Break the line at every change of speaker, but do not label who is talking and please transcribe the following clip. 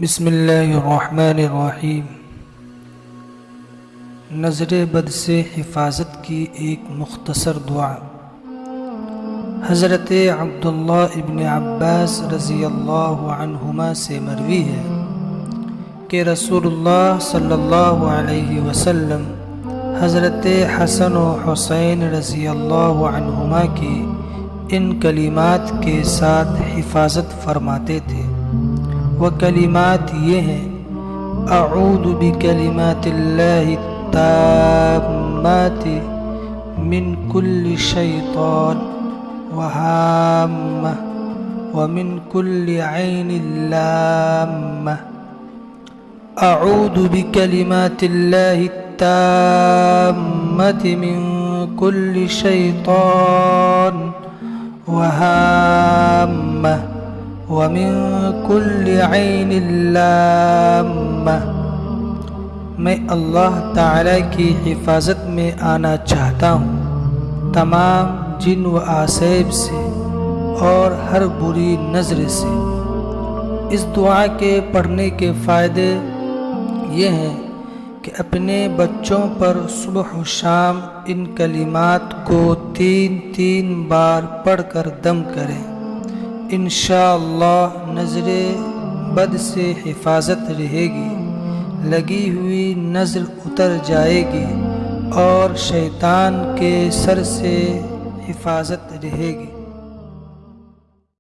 بسم اللہ الرحمن الرحیم۔ نظر بد سے حفاظت کی ایک مختصر دعا۔ حضرت عبداللہ ابن عباس رضی اللہ عنہما سے مروی ہے کہ رسول اللہ صلی اللہ علیہ وسلم حضرت حسن و حسین رضی اللہ عنہما کی ان کلمات کے ساتھ حفاظت فرماتے تھے۔ وہ کلمات یہ ہیں: اعوذ بکلمات اللہ التامات من کل شیطان وہامہ ومن کل عین لامہ۔ اعوذ بکلمات اللہ التامات من کل شیطان وہامہ ومن کل عین لامہ۔ میں اللہ تعالیٰ کی حفاظت میں آنا چاہتا ہوں، تمام جن و آسیب سے اور ہر بری نظر سے۔ اس دعا کے پڑھنے کے فائدے یہ ہیں کہ اپنے بچوں پر صبح و شام ان کلمات کو 3 بار پڑھ کر دم کریں۔ انشاءاللہ نظر بد سے حفاظت رہے گی، لگی ہوئی نظر اتر جائے گی اور شیطان کے سر سے حفاظت رہے گی۔